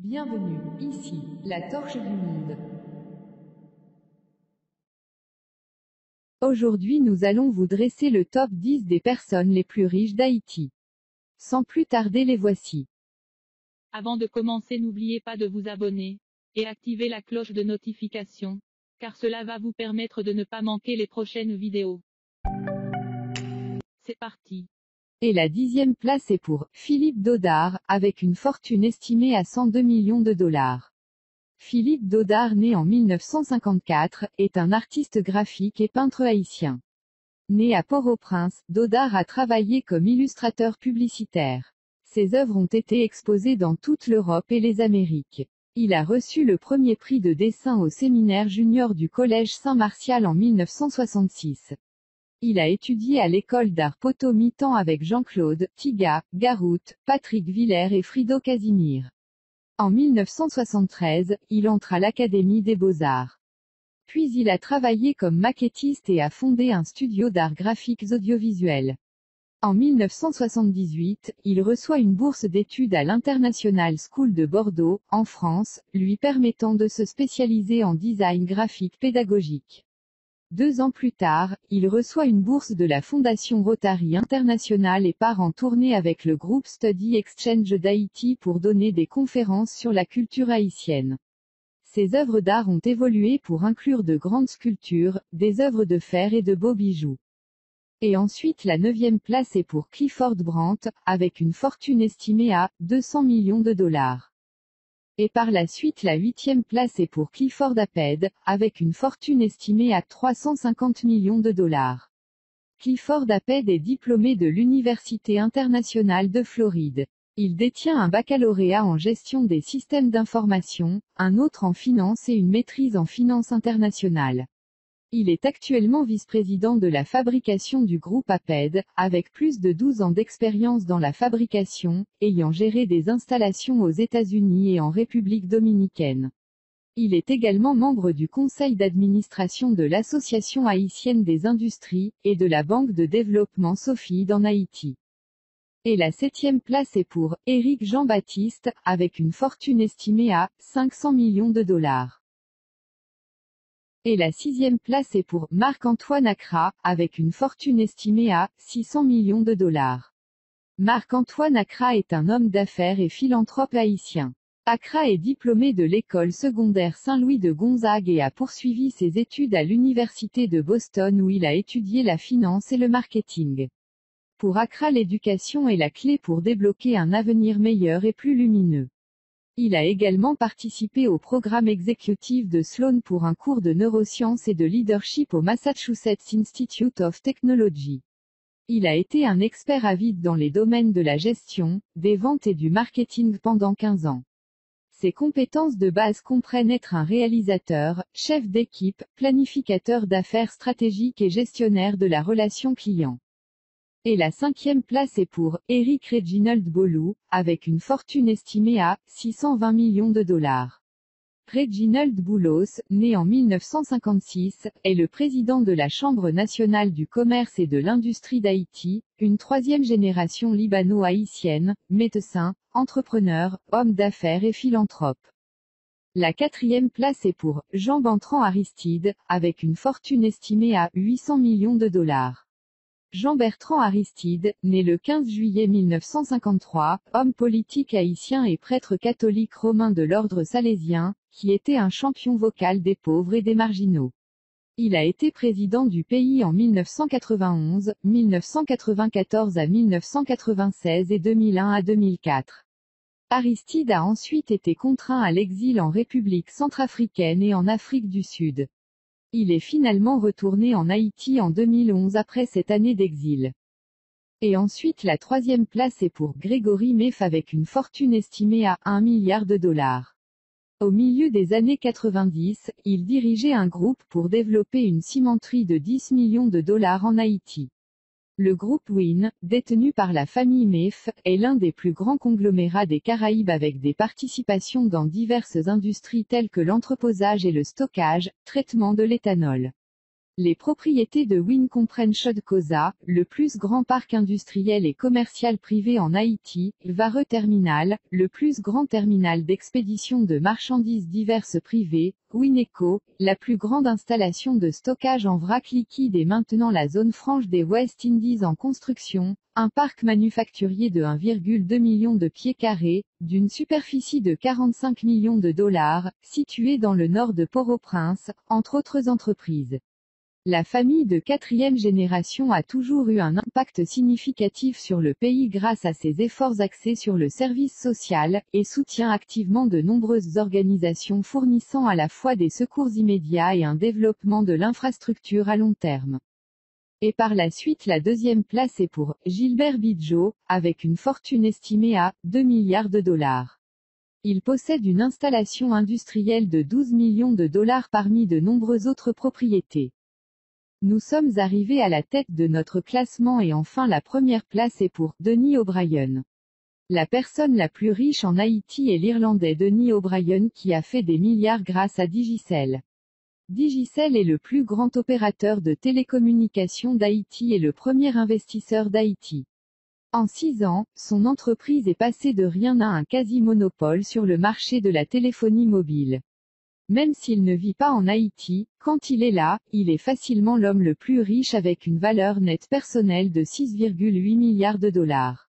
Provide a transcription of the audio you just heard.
Bienvenue, ici, la torche du monde. Aujourd'hui nous allons vous dresser le top 10 des personnes les plus riches d'Haïti. Sans plus tarder les voici. Avant de commencer, n'oubliez pas de vous abonner et activer la cloche de notification, car cela va vous permettre de ne pas manquer les prochaines vidéos. C'est parti. Et la 10e place est pour Philippe Dodard, avec une fortune estimée à 102 millions de dollars. Philippe Dodard, né en 1954, est un artiste graphique et peintre haïtien. Né à Port-au-Prince, Dodard a travaillé comme illustrateur publicitaire. Ses œuvres ont été exposées dans toute l'Europe et les Amériques. Il a reçu le premier prix de dessin au séminaire junior du Collège Saint-Martial en 1966. Il a étudié à l'école d'art Poteau-Mitan avec Jean-Claude Tiga, Garout, Patrick Villers et Frido Casimir. En 1973, il entre à l'Académie des Beaux-Arts. Puis il a travaillé comme maquettiste et a fondé un studio d'art graphiques audiovisuels. En 1978, il reçoit une bourse d'études à l'International School de Bordeaux, en France, lui permettant de se spécialiser en design graphique pédagogique. 2 ans plus tard, il reçoit une bourse de la Fondation Rotary International et part en tournée avec le groupe Study Exchange d'Haïti pour donner des conférences sur la culture haïtienne. Ses œuvres d'art ont évolué pour inclure de grandes sculptures, des œuvres de fer et de beaux bijoux. Et ensuite la 9e place est pour Clifford Brandt, avec une fortune estimée à 200 millions de dollars. Et par la suite la 8e place est pour Clifford Apped, avec une fortune estimée à 350 millions de dollars. Clifford Apped est diplômé de l'Université internationale de Floride. Il détient un baccalauréat en gestion des systèmes d'information, un autre en finance et une maîtrise en finance internationale. Il est actuellement vice-président de la fabrication du groupe Apped, avec plus de 12 ans d'expérience dans la fabrication, ayant géré des installations aux États-Unis et en République dominicaine. Il est également membre du conseil d'administration de l'Association haïtienne des industries, et de la Banque de développement Sofide en Haïti. Et la 7e place est pour Éric Jean-Baptiste, avec une fortune estimée à 500 millions de dollars. Et la 6e place est pour Marc-Antoine Accra, avec une fortune estimée à 600 millions de dollars. Marc-Antoine Accra est un homme d'affaires et philanthrope haïtien. Accra est diplômé de l'école secondaire Saint-Louis de Gonzague et a poursuivi ses études à l'université de Boston où il a étudié la finance et le marketing. Pour Accra, l'éducation est la clé pour débloquer un avenir meilleur et plus lumineux. Il a également participé au programme exécutif de Sloan pour un cours de neurosciences et de leadership au Massachusetts Institute of Technology. Il a été un expert avide dans les domaines de la gestion, des ventes et du marketing pendant 15 ans. Ses compétences de base comprennent être un réalisateur, chef d'équipe, planificateur d'affaires stratégiques et gestionnaire de la relation client. Et la 5e place est pour Eric Reginald Bolou, avec une fortune estimée à 620 millions de dollars. Reginald Boulos, né en 1956, est le président de la Chambre nationale du commerce et de l'industrie d'Haïti, une 3e génération libano-haïtienne, médecin, entrepreneur, homme d'affaires et philanthrope. La 4e place est pour Jean-Bertrand Aristide, avec une fortune estimée à 800 millions de dollars. Jean-Bertrand Aristide, né le 15 juillet 1953, homme politique haïtien et prêtre catholique romain de l'ordre salésien, qui était un champion vocal des pauvres et des marginaux. Il a été président du pays en 1991, 1994 à 1996 et 2001 à 2004. Aristide a ensuite été contraint à l'exil en République centrafricaine et en Afrique du Sud. Il est finalement retourné en Haïti en 2011 après cette année d'exil. Et ensuite la 3e place est pour Grégory Meff avec une fortune estimée à 1 milliard de dollars. Au milieu des années 90, il dirigeait un groupe pour développer une cimenterie de 10 millions de dollars en Haïti. Le groupe Win, détenu par la famille Meff, est l'un des plus grands conglomérats des Caraïbes avec des participations dans diverses industries telles que l'entreposage et le stockage, traitement de l'éthanol. Les propriétés de Wynn comprennent Chodkoza, le plus grand parc industriel et commercial privé en Haïti, Vare Terminal, le plus grand terminal d'expédition de marchandises diverses privées, Winneco, la plus grande installation de stockage en vrac liquide et maintenant la zone franche des West Indies en construction, un parc manufacturier de 1,2 million de pieds carrés, d'une superficie de 45 millions de dollars, situé dans le nord de Port-au-Prince, entre autres entreprises. La famille de quatrième génération a toujours eu un impact significatif sur le pays grâce à ses efforts axés sur le service social, et soutient activement de nombreuses organisations fournissant à la fois des secours immédiats et un développement de l'infrastructure à long terme. Et par la suite la deuxième place est pour Gilbert Bidjo, avec une fortune estimée à 2 milliards de dollars. Il possède une installation industrielle de 12 millions de dollars parmi de nombreuses autres propriétés. Nous sommes arrivés à la tête de notre classement et enfin la première place est pour Denis O'Brien. La personne la plus riche en Haïti est l'Irlandais Denis O'Brien qui a fait des milliards grâce à Digicel. Digicel est le plus grand opérateur de télécommunications d'Haïti et le premier investisseur d'Haïti. En 6 ans, son entreprise est passée de rien à un quasi-monopole sur le marché de la téléphonie mobile. Même s'il ne vit pas en Haïti, quand il est là, il est facilement l'homme le plus riche avec une valeur nette personnelle de 6,8 milliards de dollars.